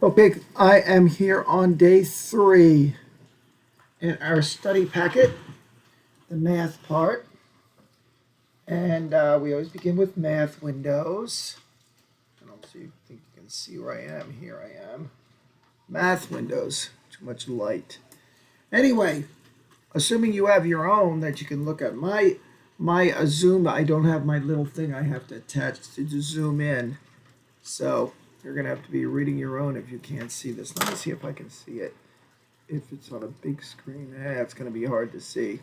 Okay, I am here on day 3 in our study packet, the math part. And we always begin with math windows. I don't think you can see where I am. Here I am. Math windows. Too much light. Anyway, assuming you have your own that you can look at. My Zoom, I don't have my little thing I have to attach to zoom in. So you're going to have to be reading your own if you can't see this. Let me see if I can see it. If it's on a big screen, it's going to be hard to see.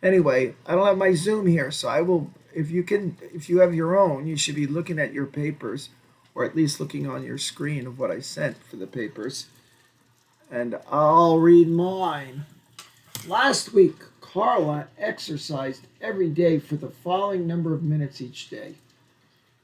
Anyway, I don't have my Zoom here, so I will, if you have your own, you should be looking at your papers, or at least looking on your screen of what I sent for the papers. And I'll read mine. Last week, Carla exercised every day for the following number of minutes each day.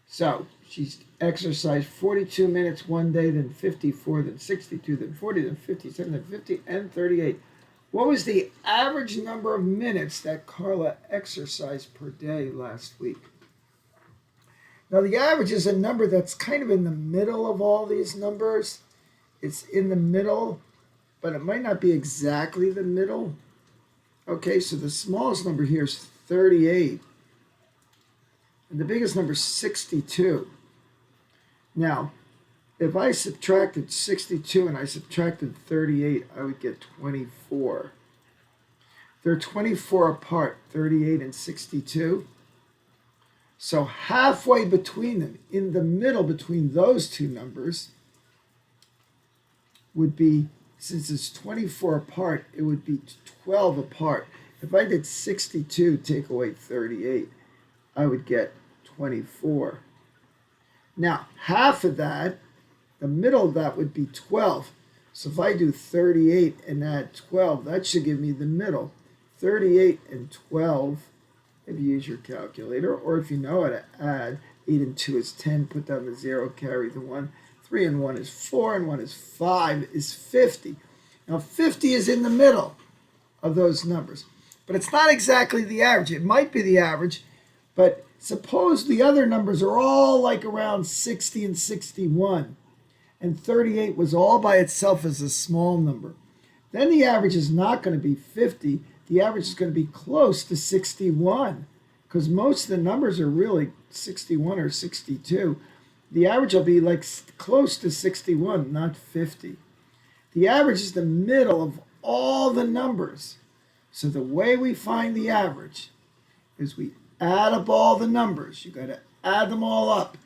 So she's exercised 42 minutes one day, then 54, then 62, then 40, then 57, then 50, and 38. What was the average number of minutes that Carla exercised per day last week? Now, the average is a number that's kind of in the middle of all these numbers. It's in the middle, but it might not be exactly the middle. Okay, so the smallest number here is 38. And the biggest number is 62. Now, if I subtracted 62 and I subtracted 38, I would get 24. They're 24 apart, 38 and 62. So halfway between them, in the middle between those two numbers, would be, since it's 24 apart, it would be 12 apart. If I did 62 take away 38, I would get 24. Now, half of that, the middle of that would be 12. So if I do 38 and add 12, that should give me the middle. 38 and 12, if you use your calculator, or if you know how to add, 8 and 2 is 10, put down the 0, carry the 1. 3 and 1 is 4, and 1 is 5, is 50. Now, 50 is in the middle of those numbers. But it's not exactly the average. It might be the average, but suppose the other numbers are all like around 60 and 61, and 38 was all by itself as a small number. Then the average is not going to be 50. The average is going to be close to 61, because most of the numbers are really 61 or 62. The average will be like close to 61, not 50. The average is the middle of all the numbers. So the way we find the average is we add up all the numbers. You got to add them all up.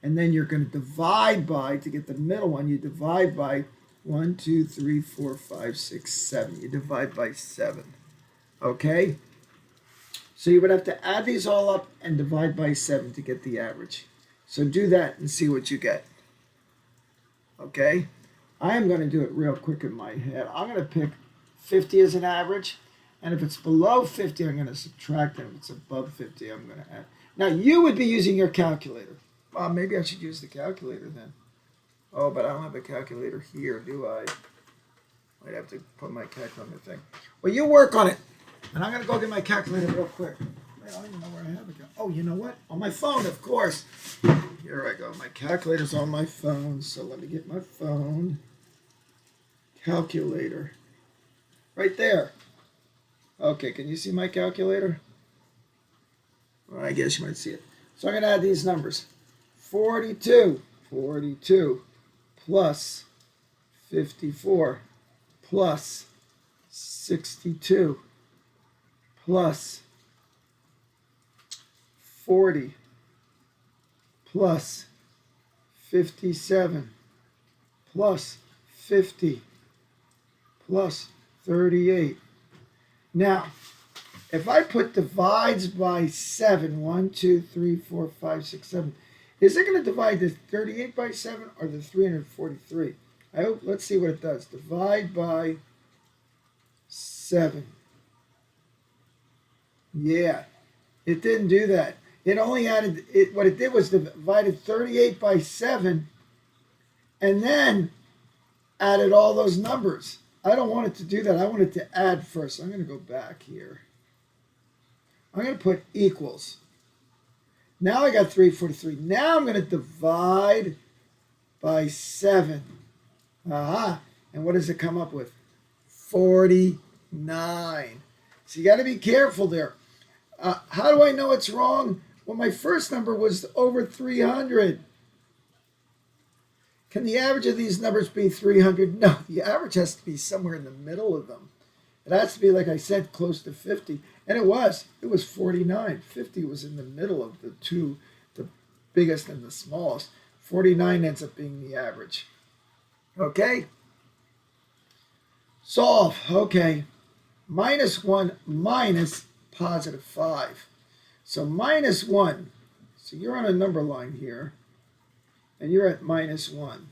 And then you're going to divide by, to get the middle one, you divide by 1, 2, 3, 4, 5, 6, 7. You divide by 7. Okay? So you would have to add these all up and divide by 7 to get the average. So do that and see what you get. Okay? I am going to do it real quick in my head. I'm going to pick 50 as an average. And if it's below 50, I'm going to subtract it. If it's above 50, I'm going to add. Now, you would be using your calculator. Well, maybe I should use the calculator then. Oh, but I don't have a calculator here, do I? I'd have to put my calculator on the thing. Well, you work on it. And I'm going to go get my calculator real quick. I don't even know where I have it. Oh, you know what? On my phone, of course. Here I go. My calculator's on my phone. So let me get my phone. Calculator. Right there. Okay, can you see my calculator? Well, I guess you might see it. So I'm going to add these numbers. 42 plus 54 plus 62 plus 40 plus 57 plus 50 plus 38. Now, if I put divides by 7, 1, 2, 3, 4, 5, 6, 7, is it going to divide the 38 by 7 or the 343? I hope, let's see what it does. Divide by 7. Yeah, it didn't do that. It only added, what it did was divided 38 by 7 and then added all those numbers. I don't want it to do that. I want it to add first. I'm going to go back here. I'm going to put equals. Now I got 343. Now I'm going to divide by 7. Aha. And what does it come up with? 49. So you got to be careful there. How do I know it's wrong? Well, my first number was over 300. Can the average of these numbers be 300? No, the average has to be somewhere in the middle of them. It has to be, like I said, close to 50. And it was. It was 49. 50 was in the middle of the two, the biggest and the smallest. 49 ends up being the average. Okay? Solve. Okay. -1 minus +5. So -1. So you're on a number line here. And you're at -1.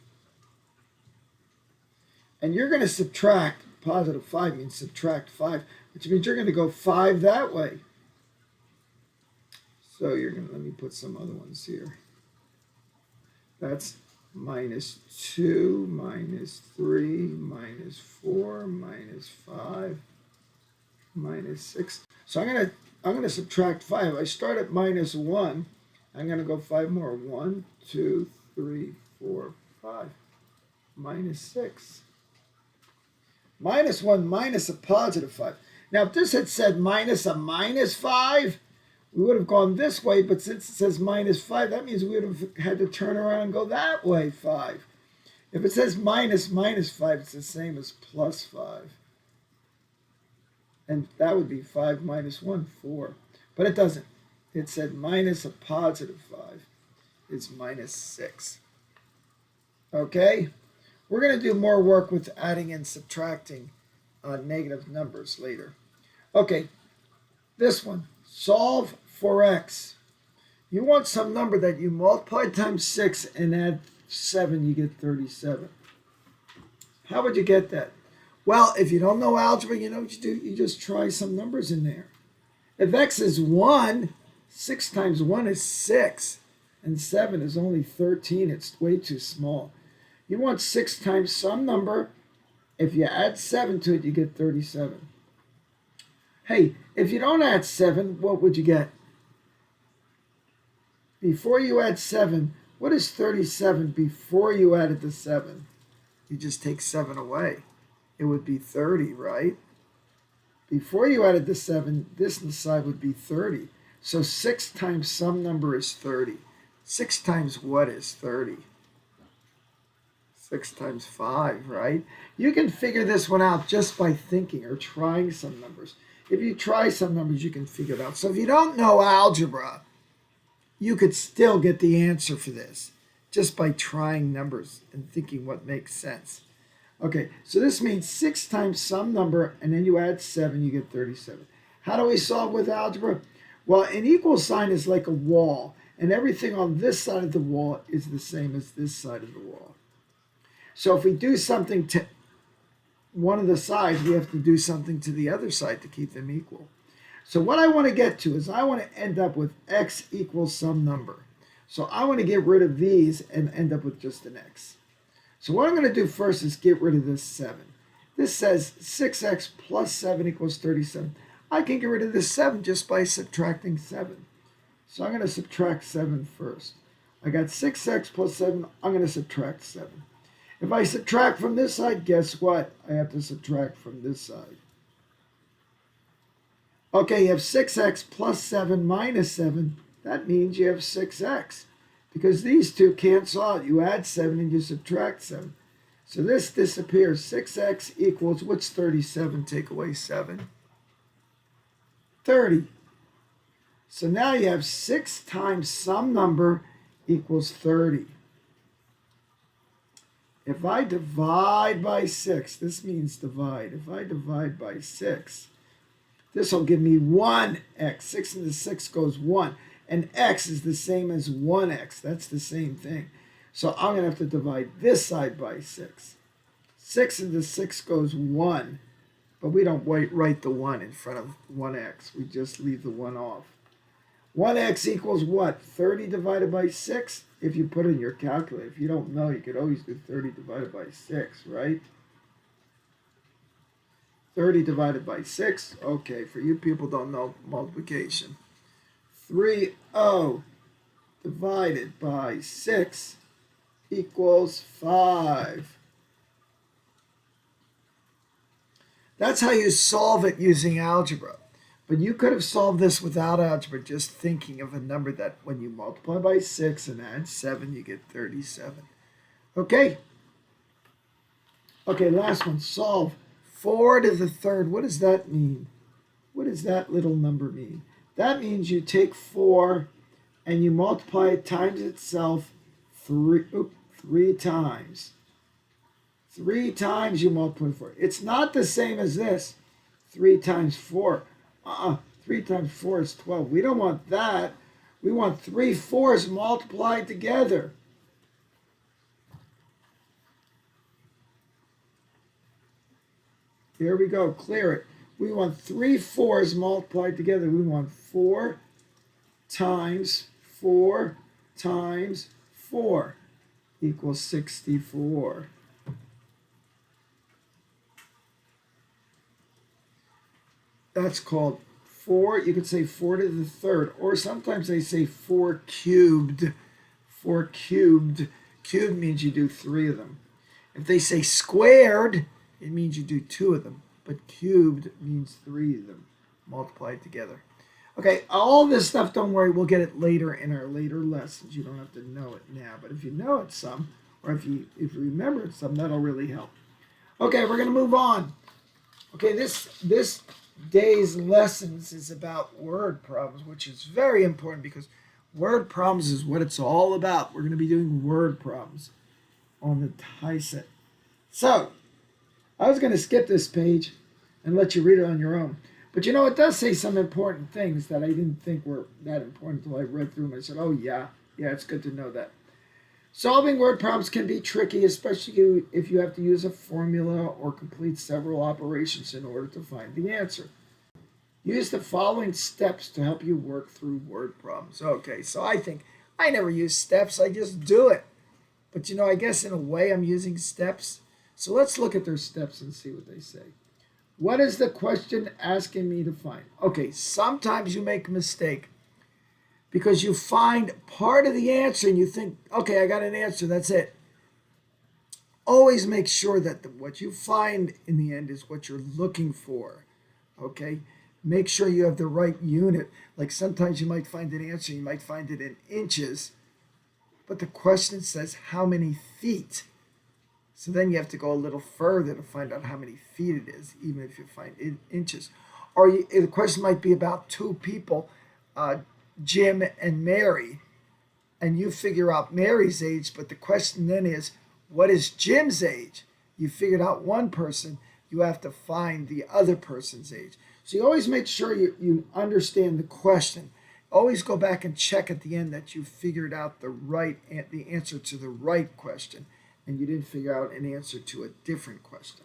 And you're going to subtract +5 means subtract 5, which means you're going to go 5 that way. So you're going to, let me put some other ones here. That's -2, -3, -4, -5, -6. So I'm gonna subtract 5. I start at -1. I'm gonna go 5 more. 1, 2, 3, 4, 5. -6. -1 minus a +5. Now, if this had said minus a -5, we would have gone this way, but since it says -5, that means we would have had to turn around and go that way, 5. If it says -5, it's the same as +5. And that would be 5 minus 1, 4. But it doesn't. It said minus a +5 is -6. Okay? We're going to do more work with adding and subtracting negative numbers later. Okay, this one. Solve for x. You want some number that you multiply times 6 and add 7, you get 37. How would you get that? Well, if you don't know algebra, you know what you do? You just try some numbers in there. If x is 1, 6 times 1 is 6, and 7 is only 13. It's way too small. You want 6 times some number. If you add 7 to it, you get 37. Hey, if you don't add 7, what would you get? Before you add 7, what is 37 before you added the 7? You just take 7 away. It would be 30, right? Before you added the 7, this side would be 30. So 6 times some number is 30. 6 times what is 30? 6 times 5, right? You can figure this one out just by thinking or trying some numbers. If you try some numbers, you can figure it out. So if you don't know algebra, you could still get the answer for this just by trying numbers and thinking what makes sense. Okay, so this means 6 times some number, and then you add 7, you get 37. How do we solve with algebra? Well, an equal sign is like a wall, and everything on this side of the wall is the same as this side of the wall. So if we do something to one of the sides, we have to do something to the other side to keep them equal. So what I want to get to is I want to end up with x equals some number. So I want to get rid of these and end up with just an x. So what I'm going to do first is get rid of this 7. This says 6x plus 7 equals 37. I can get rid of this 7 just by subtracting 7. So I'm going to subtract 7 first. I got 6x plus 7. I'm going to subtract 7. If I subtract from this side, guess what? I have to subtract from this side. Okay, you have 6x plus 7 minus 7. That means you have 6x. Because these two cancel out. You add 7 and you subtract 7. So this disappears. 6x equals, what's 37? Take away 7. 30. So now you have 6 times some number equals 30. If I divide by 6, this means divide. If I divide by 6, this will give me 1x. 6 into 6 goes 1. And x is the same as 1x. That's the same thing. So I'm going to have to divide this side by 6. 6 into 6 goes 1. But we don't write the 1 in front of 1x. We just leave the 1 off. 1x equals what? 30 divided by 6? If you put in your calculator. If you don't know, you could always do 30 divided by 6, right? 30 divided by 6. Okay, for you people don't know multiplication. 30 divided by 6 equals 5. That's how you solve it using algebra. But you could have solved this without algebra, just thinking of a number that when you multiply by 6 and add 7, you get 37. Okay? Okay, last one. Solve 4 to the third. What does that mean? What does that little number mean? That means you take 4 and you multiply it times itself three times. 3 times you multiply 4. It's not the same as this. 3 times 4. 3 times 4 is 12. We don't want that. We want 3 4s multiplied together. Here we go. Clear it. We want 3 4s multiplied together. We want 4 times 4 times 4 equals 64. That's called 4. You could say 4 to the third, or sometimes they say 4 cubed. 4 cubed. Cubed means you do 3 of them. If they say squared, it means you do 2 of them. But cubed means 3 of them multiplied together. Okay, all this stuff, don't worry, we'll get it later in our later lessons. You don't have to know it now. But if you know it some, or if you remember it some, that'll really help. Okay, we're going to move on. Okay, this day's lessons is about word problems, which is very important because word problems is what it's all about. We're going to be doing word problems on the HiSET. So, I was going to skip this page and let you read it on your own. But you know, it does say some important things that I didn't think were that important until I read through them. I said, oh yeah, it's good to know that. Solving word problems can be tricky, especially if you have to use a formula or complete several operations in order to find the answer. Use the following steps to help you work through word problems. Okay, so I think I never use steps, I just do it. But you know, I guess in a way I'm using steps. So let's look at their steps and see what they say. What is the question asking me to find? Okay, sometimes you make a mistake because you find part of the answer and you think, okay, I got an answer, that's it. Always make sure that what you find in the end is what you're looking for, okay? Make sure you have the right unit. Like sometimes you might find an answer, you might find it in inches, but the question says how many feet. So then you have to go a little further to find out how many feet it is, even if you find it in inches. Or the question might be about 2 people, Jim and Mary, and you figure out Mary's age, but the question then is, what is Jim's age? You figured out one person, you have to find the other person's age. So you always make sure you understand the question. Always go back and check at the end that you figured out the answer to the right question, and you didn't figure out an answer to a different question.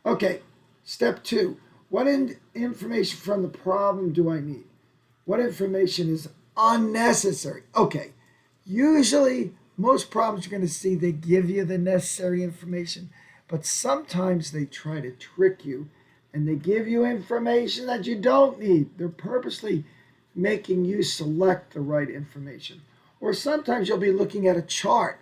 Okay, step 2. What information from the problem do I need? What information is unnecessary? Okay, usually most problems you're going to see, they give you the necessary information, but sometimes they try to trick you and they give you information that you don't need. They're purposely making you select the right information. Or sometimes you'll be looking at a chart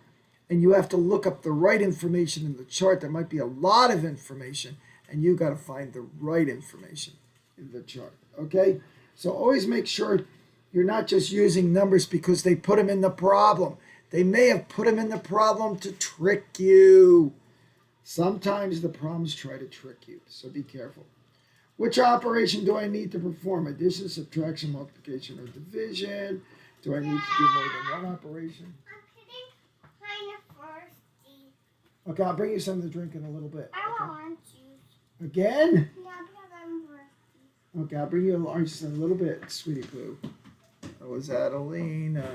and you have to look up the right information in the chart. There might be a lot of information, and you got to find the right information in the chart, okay? So always make sure you're not just using numbers because they put them in the problem. They may have put them in the problem to trick you. Sometimes the problems try to trick you, so be careful. Which operation do I need to perform? Addition, subtraction, multiplication, or division? Do I need to do more than one operation? Okay, I'll bring you something to drink in a little bit. I Okay? want juice. Again? Yeah, because I'm thirsty. Okay, I'll bring you an orange juice in a little bit, sweetie poo. That was Adelina.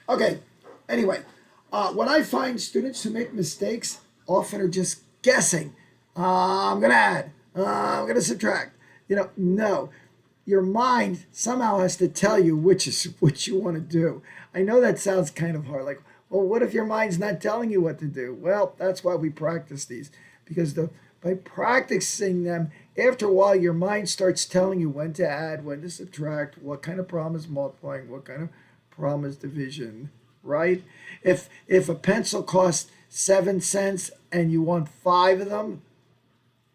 Okay, anyway, when I find students who make mistakes, often are just guessing. I'm going to add. I'm going to subtract. No. Your mind somehow has to tell you which is what you want to do. I know that sounds kind of hard. Like, well, what if your mind's not telling you what to do? Well, that's why we practice these. Because by practicing them, after a while, your mind starts telling you when to add, when to subtract, what kind of problem is multiplying, what kind of problem is division, right? If a pencil costs 7 cents and you want 5 of them,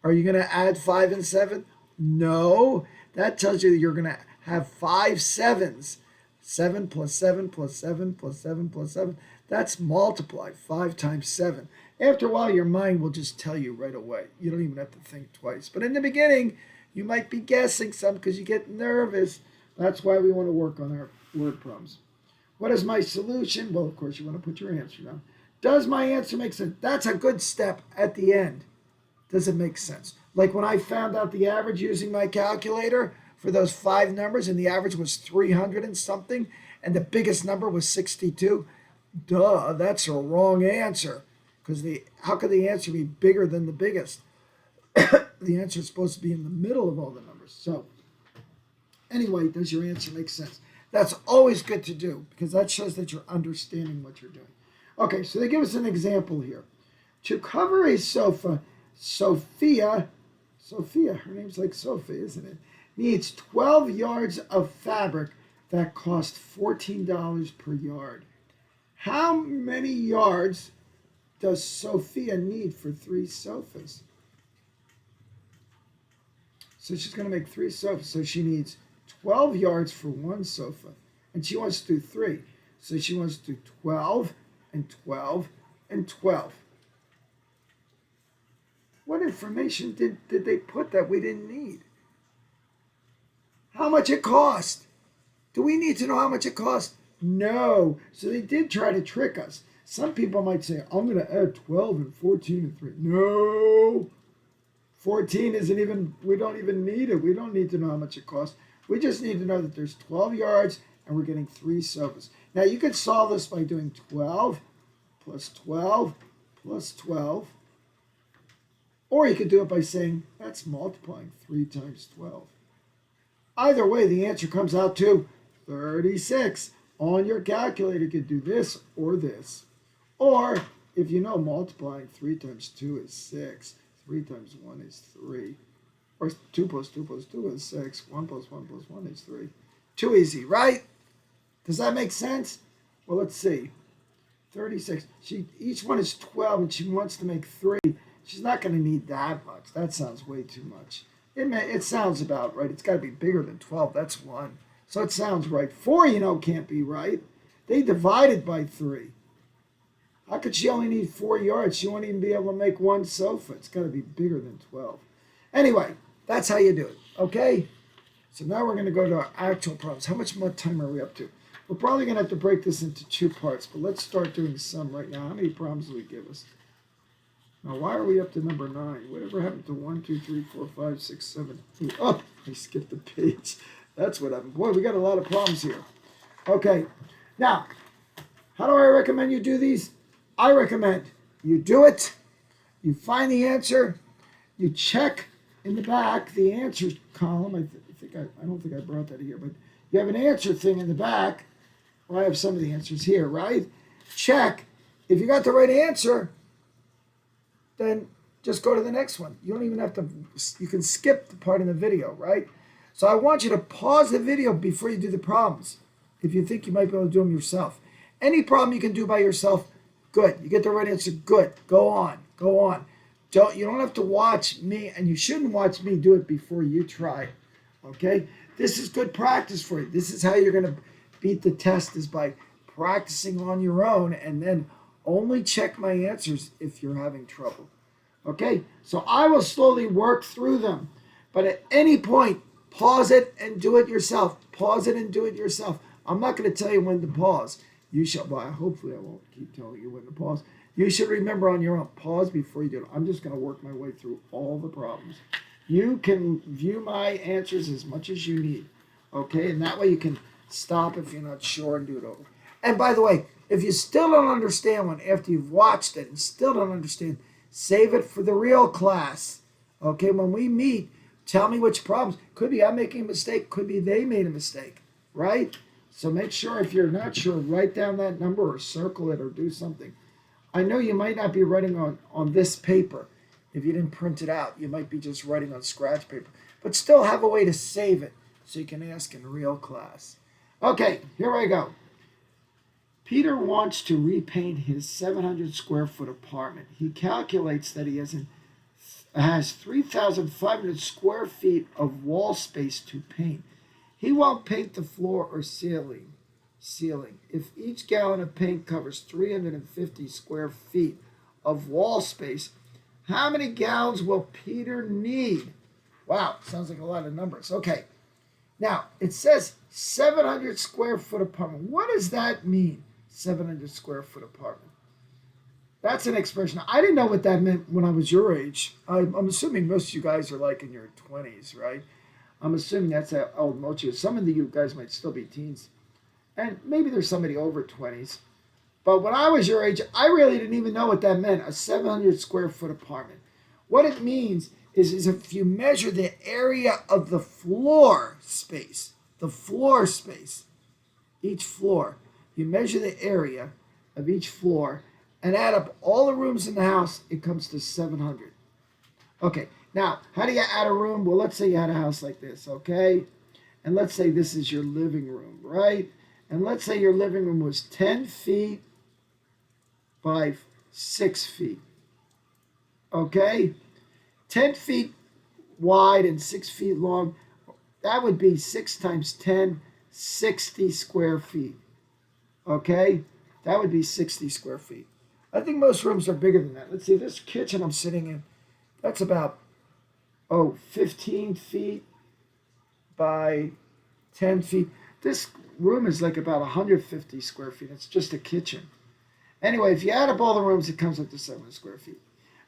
Are you going to add 5 and 7? No. That tells you that you're going to have 5 sevens. 7 plus 7 plus 7 plus 7 plus 7. That's multiply. 5 times 7. After a while, your mind will just tell you right away. You don't even have to think twice. But in the beginning, you might be guessing some because you get nervous. That's why we want to work on our word problems. What is my solution? Well, of course, you want to put your answer down. Does my answer make sense? That's a good step at the end. Does it make sense? Like when I found out the average using my calculator for those 5 numbers, and the average was 300 and something, and the biggest number was 62. Duh, that's a wrong answer. Because how could the answer be bigger than the biggest? The answer is supposed to be in the middle of all the numbers. So, anyway, does your answer make sense? That's always good to do because that shows that you're understanding what you're doing. Okay, so they give us an example here. To cover a sofa, Sophia, her name's like Sophie, isn't it? Needs 12 yards of fabric that cost $14 per yard. How many yards does Sophia need for 3 sofas? So she's going to make 3 sofas. So she needs 12 yards for 1 sofa. And she wants to do 3. So she wants to do 12 and 12 and 12. What information did they put that we didn't need? How much it cost? Do we need to know how much it cost? No. So they did try to trick us. Some people might say, I'm going to add 12 and 14 and 3. No. 14 isn't even, we don't even need it. We don't need to know how much it costs. We just need to know that there's 12 yards and we're getting 3 sofas. Now you could solve this by doing 12 plus 12 plus 12. Or you could do it by saying, that's multiplying 3 times 12. Either way, the answer comes out to 36. On your calculator, you could do this or this. Or, if you know multiplying 3 times 2 is 6, 3 times 1 is 3. Or 2 plus 2 plus 2 is 6. 1 plus 1 plus 1 is 3. Too easy, right? Does that make sense? Well, let's see. 36. Each one is 12, and she wants to make 3. She's not going to need that much. That sounds way too much. It sounds about right. It's got to be bigger than 12. That's 1. So it sounds right. 4, can't be right. They divided by 3. How could she only need 4 yards? She won't even be able to make 1 sofa. It's got to be bigger than 12. Anyway, that's how you do it, okay? So now we're going to go to our actual problems. How much more time are we up to? We're probably going to have to break this into 2 parts, but let's start doing some right now. How many problems do we give us? Now, why are we up to number 9? Whatever happened to 1, 2, 3, 4, 5, 6, 7, 8? Oh, I skipped a page. That's what happened. Boy, we got a lot of problems here. Okay, now, how do I recommend you do these? I recommend you do it, you find the answer, you check in the back the answer column. I don't think I brought that here, but you have an answer thing in the back. Well, I have some of the answers here, right? Check. If you got the right answer, then just go to the next one. You don't even have to, you can skip the part in the video, right? So I want you to pause the video before you do the problems, if you think you might be able to do them yourself. Any problem you can do by yourself, good. You get the right answer, good. Go on, go on. You don't have to watch me, and you shouldn't watch me do it before you try it, okay? This is good practice for you. This is how you're going to beat the test, is by practicing on your own, and then only check my answers if you're having trouble, okay? So I will slowly work through them, but at any point, pause it and do it yourself. Pause it and do it yourself. I'm not going to tell you when to pause. You shall, well, hopefully I won't keep telling you when to pause. You should remember on your own, pause before you do it. I'm just going to work my way through all the problems. You can view my answers as much as you need, okay? And that way you can stop if you're not sure and do it over. And by the way, if you still don't understand one after you've watched it and still don't understand, save it for the real class, okay? When we meet, tell me which problems. Could be I'm making a mistake. Could be they made a mistake, right? So make sure if you're not sure, write down that number or circle it or do something. I know you might not be writing on this paper. If you didn't print it out, you might be just writing on scratch paper. But still have a way to save it so you can ask in real class. Okay, here I go. Peter wants to repaint his 700 square foot apartment. He calculates that he has has 3,500 square feet of wall space to paint. He won't paint the floor or ceiling. If each gallon of paint covers 350 square feet of wall space, how many gallons will Peter need? Wow, sounds like a lot of numbers. Okay, now it says 700 square foot apartment. What does that mean, 700 square foot apartment? That's an expression. I didn't know what that meant when I was your age. I'm assuming most of you guys are like in your 20s, right? I'm assuming that's how old most of you. Some of you guys might still be teens. And maybe there's somebody over 20s. But when I was your age, I really didn't even know what that meant, a 700 square foot apartment. What it means is if you measure the area of the floor space, each floor, you measure the area of each floor and add up all the rooms in the house, it comes to 700. Okay, now, how do you add a room? Well, let's say you had a house like this, okay? And let's say this is your living room, right? And let's say your living room was 10 feet by 6 feet, okay? 10 feet wide and 6 feet long. That would be 6 times 10, 60 square feet, okay? That would be 60 square feet. I think most rooms are bigger than that. Let's see, this kitchen I'm sitting in, that's about, 15 feet by 10 feet. This room is like about 150 square feet. It's just a kitchen. Anyway, if you add up all the rooms, it comes up to 700 square feet.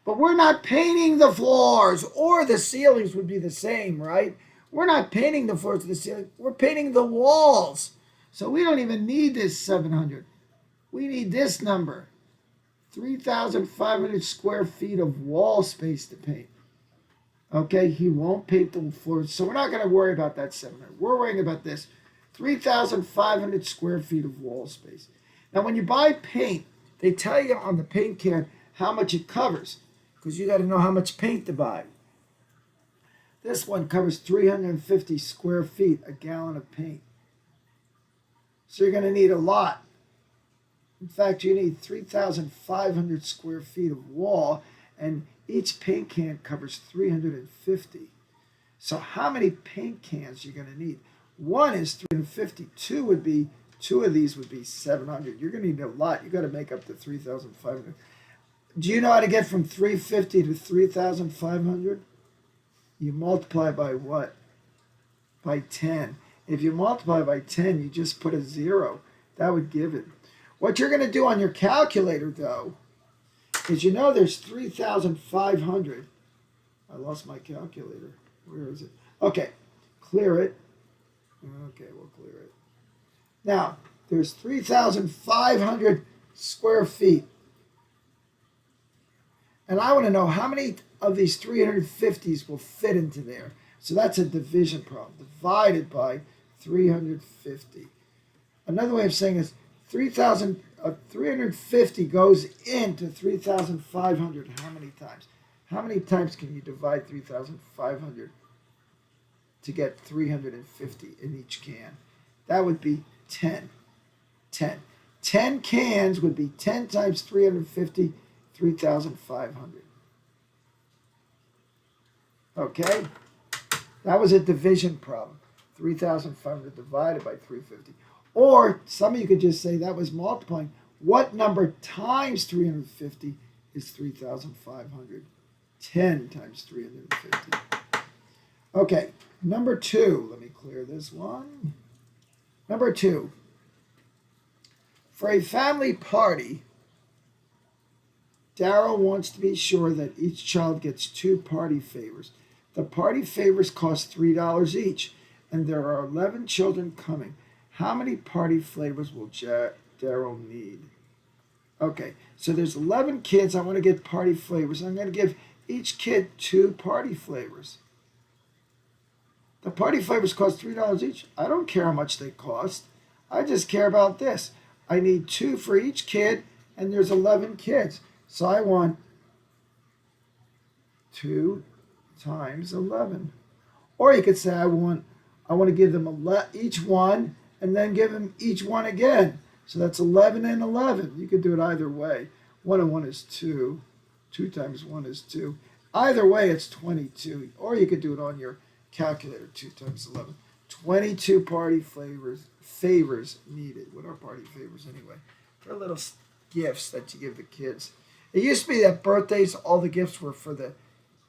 But we're not painting the floors, or the ceilings would be the same, right? We're not painting the floors or the ceiling. We're painting the walls. So we don't even need this 700. We need this number. 3,500 square feet of wall space to paint. Okay, he won't paint the floors, so we're not going to worry about that 700. We're worrying about this 3,500 square feet of wall space. Now, when you buy paint, they tell you on the paint can how much it covers, because you got to know how much paint to buy. This one covers 350 square feet, a gallon of paint. So you're going to need a lot. In fact, you need 3,500 square feet of wall, and each paint can covers 350. So how many paint cans are you going to need? One is 350. Two of these would be 700. You're going to need a lot. You got to make up the 3,500. Do you know how to get from 350 to 3,500? You multiply by what? By 10. If you multiply by 10, you just put a 0. That would give it. What you're going to do on your calculator, though, is there's 3,500. I lost my calculator. Where is it? Okay, clear it. Okay, we'll clear it. Now, there's 3,500 square feet. And I want to know how many of these 350s will fit into there. So that's a division problem. Divided by 350. Another way of saying is 350 goes into 3,500 how many times? How many times can you divide 3,500 to get 350 in each can? That would be 10. 10. 10 cans would be 10 times 350, 3,500. Okay? That was a division problem. 3,500 divided by 350. Or some of you could just say that was multiplying. What number times 350 is 3,500? 10 times 350. Okay, number 2. Let me clear this one. Number 2. For a family party, Daryl wants to be sure that each child gets 2 party favors. The party favors cost $3 each, and there are 11 children coming. How many party flavors will Daryl need? Okay, so there's 11 kids. I want to get party flavors. I'm going to give each kid 2 party flavors. The party flavors cost $3 each. I don't care how much they cost. I just care about this. I need 2 for each kid, and there's 11 kids. So I want 2 times 11. Or you could say I want to give them each one, and then give them each one again. So that's 11 and 11. You could do it either way. 1 and 1 is 2. 2 times 1 is 2. Either way, it's 22. Or you could do it on your calculator, 2 times 11. 22 party favors needed. What are party favors anyway? They're little gifts that you give the kids. It used to be that birthdays, all the gifts were for the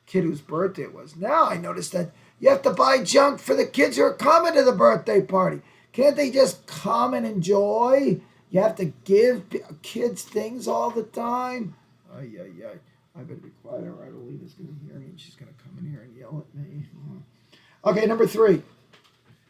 kid whose birthday it was. Now I notice that you have to buy junk for the kids who are coming to the birthday party. Can't they just come and enjoy? You have to give kids things all the time. Ay, ay, ay. I better be quiet or Idolina's going to hear me and she's going to come in here and yell at me. Okay, number 3.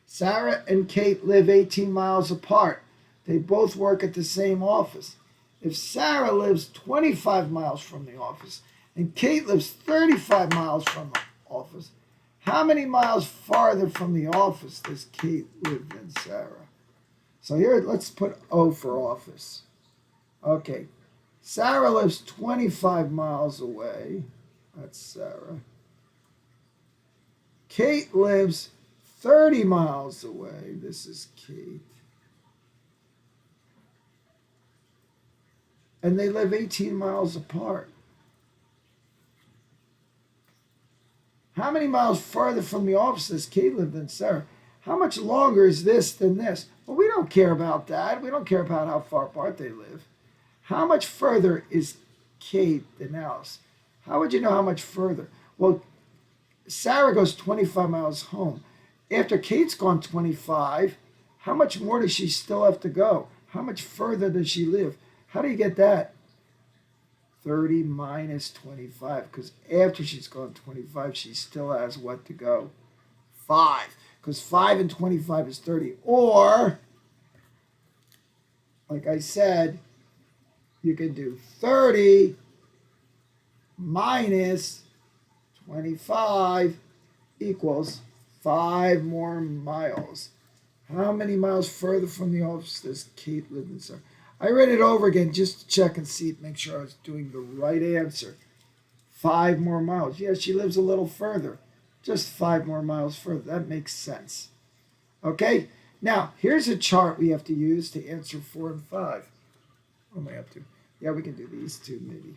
Sarah and Kate live 18 miles apart. They both work at the same office. If Sarah lives 25 miles from the office and Kate lives 35 miles from the office, how many miles farther from the office does Kate live than Sarah? So here, let's put O for office. Okay, Sarah lives 25 miles away. That's Sarah. Kate lives 30 miles away. This is Kate. And they live 18 miles apart. How many miles farther from the office does Kate live than Sarah? How much longer is this than this? Well, we don't care about that. We don't care about how far apart they live. How much further is Kate than Alice? How would you know how much further? Well, Sarah goes 25 miles home. After Kate's gone 25, how much more does she still have to go? How much further does she live? How do you get that? 30 minus 25, because after she's gone 25, she still has what to go? 5, because 5 and 25 is 30. Or, like I said, you can do 30 minus 25 equals 5 more miles. How many miles further from the office does Kate live than Sarah? I read it over again just to check and see, make sure I was doing the right answer. 5 more miles. Yeah, she lives a little further. Just 5 more miles further. That makes sense. Okay? Now, here's a chart we have to use to answer 4 and 5. What am I up to? Yeah, we can do these two maybe.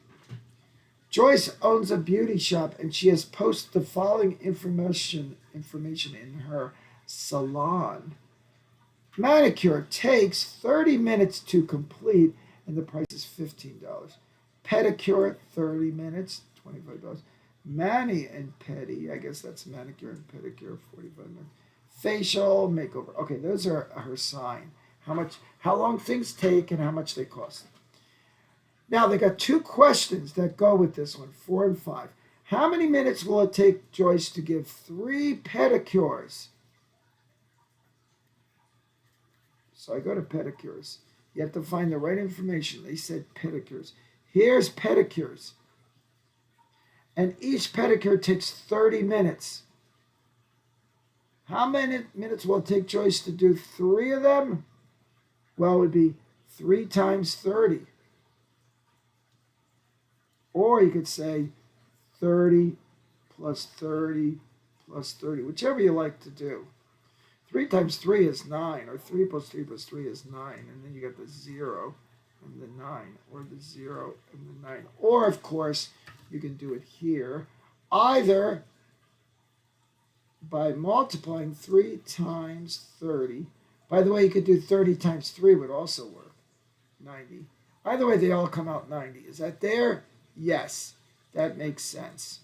Joyce owns a beauty shop and she has posted the following information in her salon. Manicure takes 30 minutes to complete and the price is $15. Pedicure, 30 minutes, $25. Mani and pedi, I guess that's manicure and pedicure, 45 minutes. Facial, makeover. Okay, those are her sign. How long things take and how much they cost. Now they got 2 questions that go with this one, 4 and 5. How many minutes will it take Joyce to give 3 pedicures? So I go to pedicures. You have to find the right information. They said pedicures. Here's pedicures. And each pedicure takes 30 minutes. How many minutes will it take Joyce to do 3 of them? Well, it would be 3 times 30. Or you could say 30 plus 30 plus 30, whichever you like to do. 3 times 3 is 9, or 3 plus 3 plus 3 is 9, and then you got the 0 and the 9, or the 0 and the 9. Or, of course, you can do it here, either by multiplying 3 times 30. By the way, you could do 30 times 3 would also work, 90. Either way, they all come out 90. Is that there? Yes, that makes sense.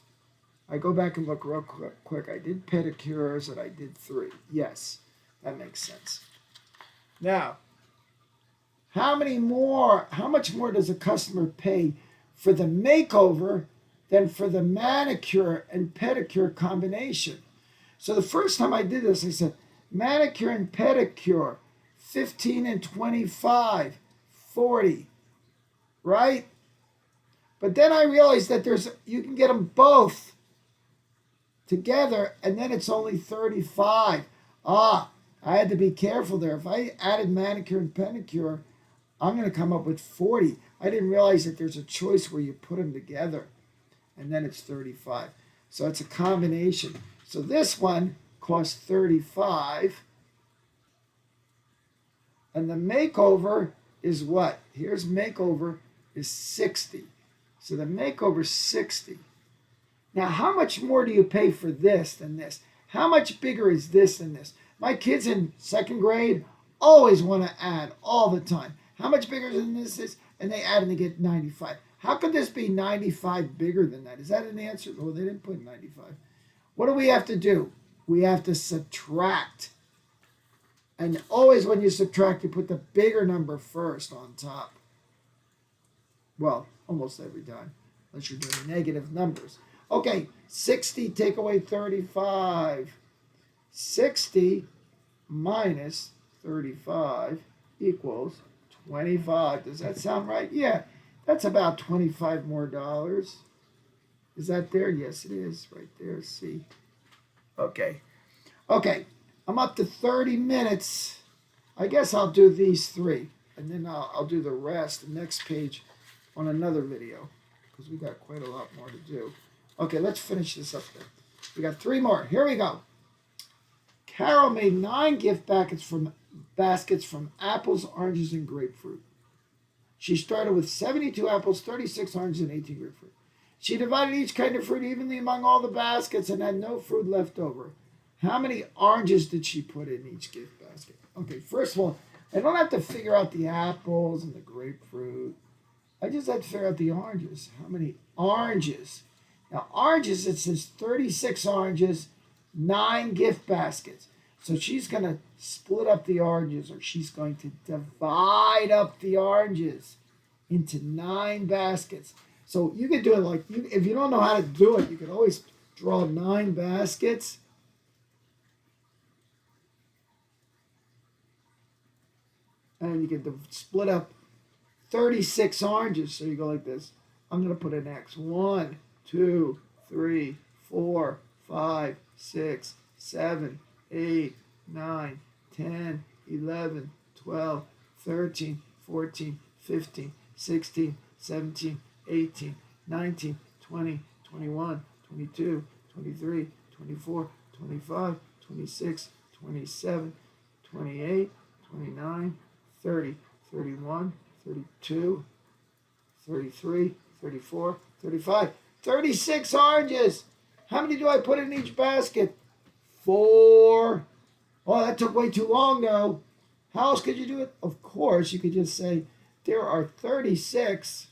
I go back and look real quick. I did pedicures and I did 3. Yes, that makes sense. Now, how much more does a customer pay for the makeover than for the manicure and pedicure combination? So the first time I did this, I said, manicure and pedicure, 15 and 25, 40, right? But then I realized that you can get them both together, and then it's only 35. I had to be careful there. If I added manicure and pedicure, I'm going to come up with 40. I didn't realize that there's a choice where you put them together, and then it's 35. So it's a combination. So this one costs 35, and the makeover is what? Here's makeover is 60. So the makeover is 60. Now, how much more do you pay for this than this? How much bigger is this than this? My kids in second grade always want to add all the time. How much bigger than this is? And they add and they get 95. How could this be 95 bigger than that? Is that an answer? Well, they didn't put 95. What do we have to do? We have to subtract. And always when you subtract, you put the bigger number first on top. Well, almost every time, unless you're doing negative numbers. Okay, 60 take away 35. 60 minus 35 equals 25. Does that sound right? Yeah, that's about 25 more dollars. Is that there? Yes, it is right there. See? Okay. Okay, I'm up to 30 minutes. I guess I'll do these three, and then I'll do the rest, the next page, on another video, because we got quite a lot more to do. Okay, let's finish this up there. We got three more. Here we go. Carol made 9 gift baskets from apples, oranges, and grapefruit. She started with 72 apples, 36 oranges, and 18 grapefruit. She divided each kind of fruit evenly among all the baskets and had no fruit left over. How many oranges did she put in each gift basket? Okay, first of all, I don't have to figure out the apples and the grapefruit. I just have to figure out the oranges. How many oranges? Now, oranges, it says 36 oranges, 9 gift baskets. So she's going to split up the oranges, or she's going to divide up the oranges into 9 baskets. So you could do it like, if you don't know how to do it, you could always draw 9 baskets. And you can split up 36 oranges. So you go like this. I'm going to put an X. 1, 2, 3, 4, 5, 6, 7, 8, 9, 10, 11, 12, 13, 14, 15, 16, 17, 18, 19, 20, 21, 22, 23, 24, 25, 26, 27, 28, 29, 30, 31, 32, 33, 34, 35, 36 oranges. How many do I put in each basket? 4. Oh, that took way too long, though. How else could you do it? Of course, you could just say there are 36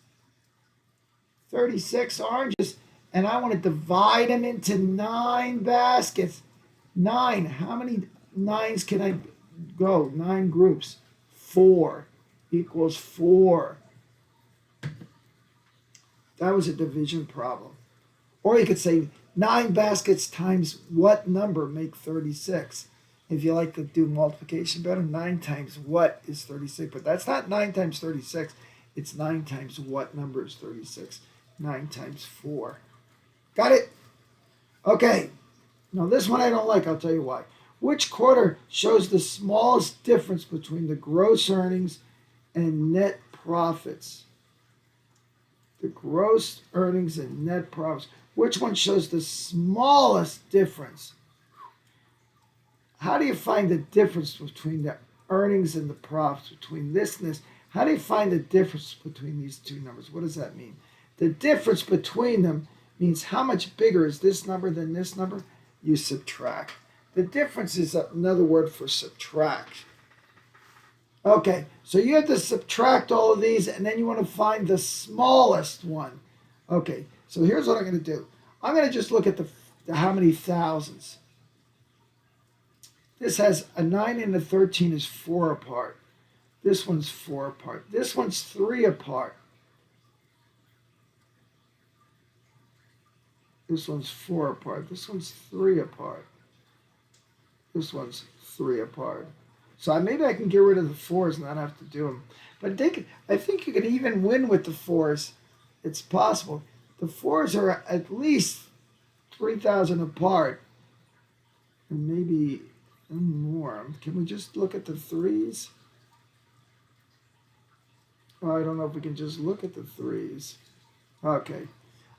oranges, and I want to divide them into 9 baskets. 9. How many 9s can I go? 9 groups. 4 equals 4. That was a division problem. Or you could say 9 baskets times what number make 36? If you like to do multiplication better, 9 times what is 36? But that's not 9 times 36. It's 9 times what number is 36? 9 times 4. Got it? Okay. Now this one I don't like. I'll tell you why. Which quarter shows the smallest difference between the gross earnings and net profits? The gross earnings and net profits. Which one shows the smallest difference? How do you find the difference between the earnings and the profits, between this and this? How do you find the difference between these two numbers? What does that mean? The difference between them means how much bigger is this number than this number? You subtract. The difference is another word for subtract. Okay, so you have to subtract all of these, and then you want to find the smallest one. Okay, so here's what I'm going to do. I'm going to just look at the how many thousands. This has a 9 and a 13 is 4 apart. This one's 4 apart. This one's 3 apart. This one's 4 apart. This one's 3 apart. This one's 3 apart. So maybe I can get rid of the 4s and not have to do them. But I think you can even win with the 4s. It's possible. The 4s are at least 3,000 apart. And maybe more. Can we just look at the 3s? Oh, I don't know if we can just look at the 3s. Okay.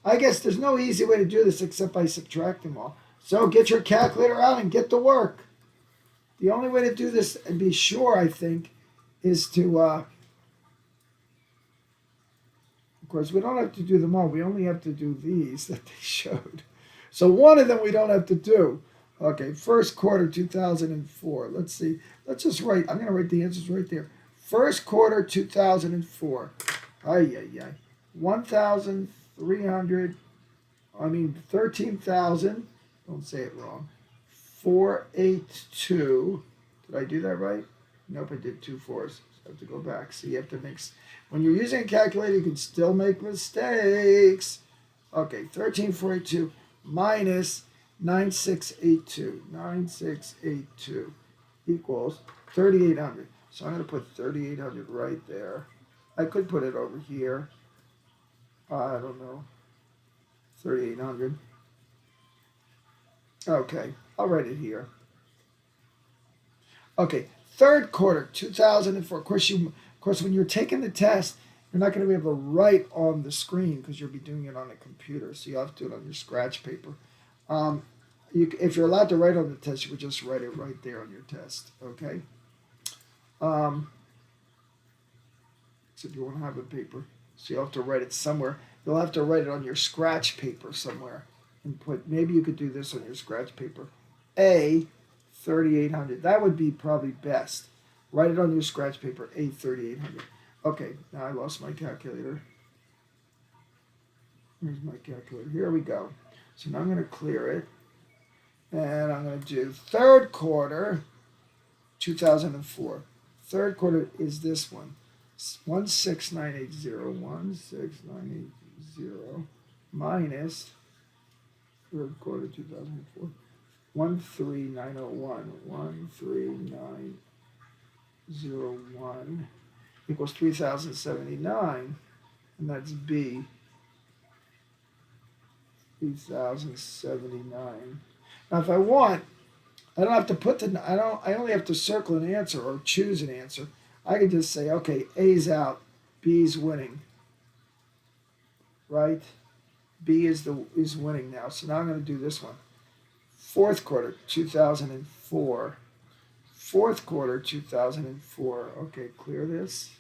I guess there's no easy way to do this except by subtracting them all. So get your calculator out and get to work. The only way to do this and be sure, I think, is to, of course, we don't have to do them all. We only have to do these that they showed. So one of them we don't have to do. Okay, first quarter 2004. Let's see. Let's just write. I'm going to write the answers right there. First quarter 2004. Ay, ay, ay. 1,300. 13,000. Don't say it wrong. 482. Did I do that right? Nope, I did two fours. So I have to go back. So you have to mix. When you're using a calculator, you can still make mistakes. Okay, 13,482 minus 9,682. 9,682 equals 3,800. So I'm going to put 3,800 right there. I could put it over here. I don't know. 3,800. Okay, I'll write it here. Okay, third quarter 2004. Of course, when you're taking the test, you're not going to be able to write on the screen because you'll be doing it on a computer. So you'll have to do it on your scratch paper. If you're allowed to write on the test, you would just write it right there on your test. Okay. Except you won't have a paper, so you'll have to write it somewhere. You'll have to write it on your scratch paper somewhere, and put. Maybe you could do this on your scratch paper. A 3,800. That would be probably best. Write it on your scratch paper. A 3,800. Okay, now I lost my calculator. Here's my calculator. Here we go. So now I'm going to clear it. And I'm going to do third quarter 2004. Third quarter is this one. 16980. 16980 minus third quarter 2004. 13901. 13901 equals 3,079. And that's B. 3,079. Now, if I want, I don't have to put the. I only have to circle an answer or choose an answer. I can just say, okay, A's out, B's winning. Right? B is winning now. So now I'm going to do this one. Fourth quarter 2004. Fourth quarter 2004. Okay, clear this.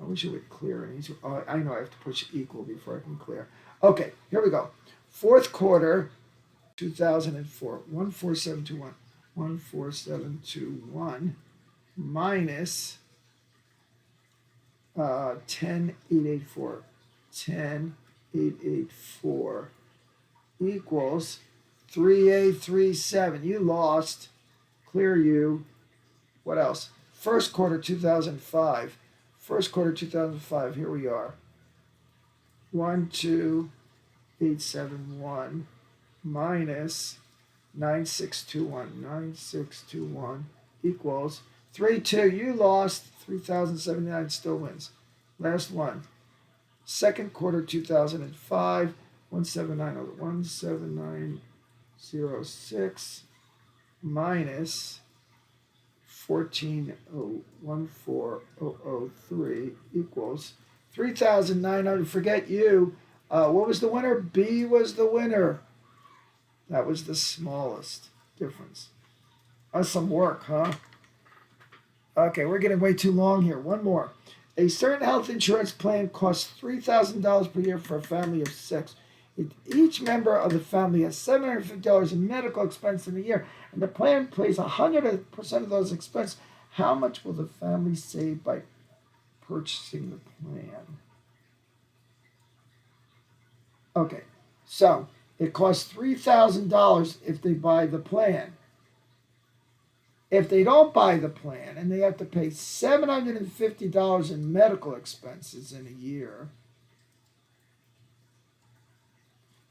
I wish it would clear an easy. Oh, I know I have to push equal before I can clear. Okay, here we go. Fourth quarter 2004. 14721. 14721 minus 10,884. 10,884 equals 3,837. You lost. Clear you. What else? First quarter 2005. First quarter 2005. Here we are. 12871 minus 9621. 9621 equals 3,2. You lost. 3,079 still wins. Last one. Second quarter 2005. 17906 minus 14003 equals 3,900. Forget you. What was the winner? B was the winner. That was the smallest difference. That's some work, huh? Okay, we're getting way too long here. One more. A certain health insurance plan costs $3,000 per year for a family of 6. If each member of the family has $750 in medical expense in a year, and the plan pays 100% of those expenses, how much will the family save by purchasing the plan? Okay, so it costs $3,000 if they buy the plan. If they don't buy the plan and they have to pay $750 in medical expenses in a year,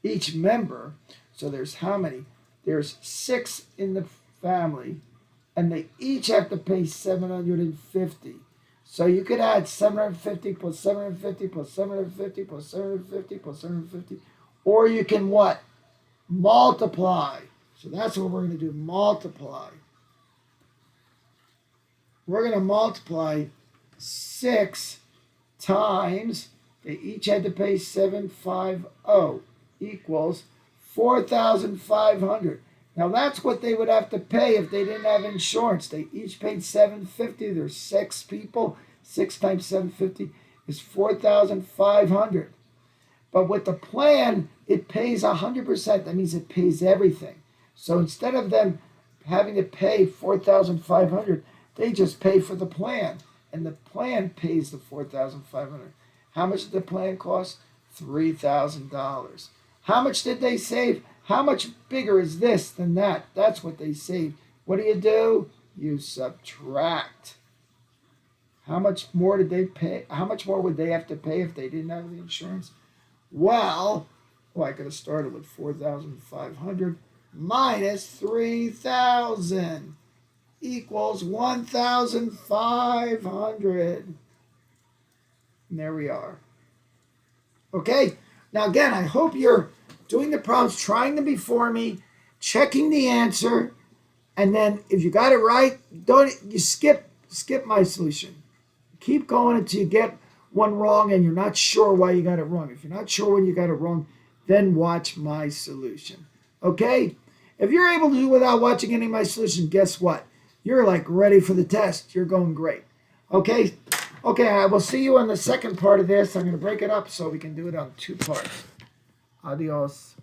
each member, so there's how many? There's 6 in the family, and they each have to pay $750. So you could add 750 plus 750 plus 750 plus 750 plus 750, or you can what? Multiply. So that's what we're going to do, multiply. We're going to multiply 6 times, they each had to pay 750 equals 4,500. Now that's what they would have to pay if they didn't have insurance. They each paid $750. There's 6 people. 6 times 750 is 4,500. But with the plan, it pays 100%. That means it pays everything. So instead of them having to pay $4,500, they just pay for the plan, and the plan pays the $4,500. How much did the plan cost? $3,000. How much did they save? How much bigger is this than that? That's what they saved. What do? You subtract. How much more did they pay? How much more would they have to pay if they didn't have the insurance? Well, I could have started with 4,500 minus 3,000 equals 1,500. And there we are. Okay. Now again, I hope you're doing the problems, trying them before me, checking the answer, and then if you got it right, don't you skip my solution. Keep going until you get one wrong and you're not sure why you got it wrong. If you're not sure when you got it wrong, then watch my solution. Okay? If you're able to do without watching any of my solution, guess what? You're like ready for the test. You're going great. Okay? Okay, I will see you on the second part of this. I'm going to break it up so we can do it on 2 parts. Adios.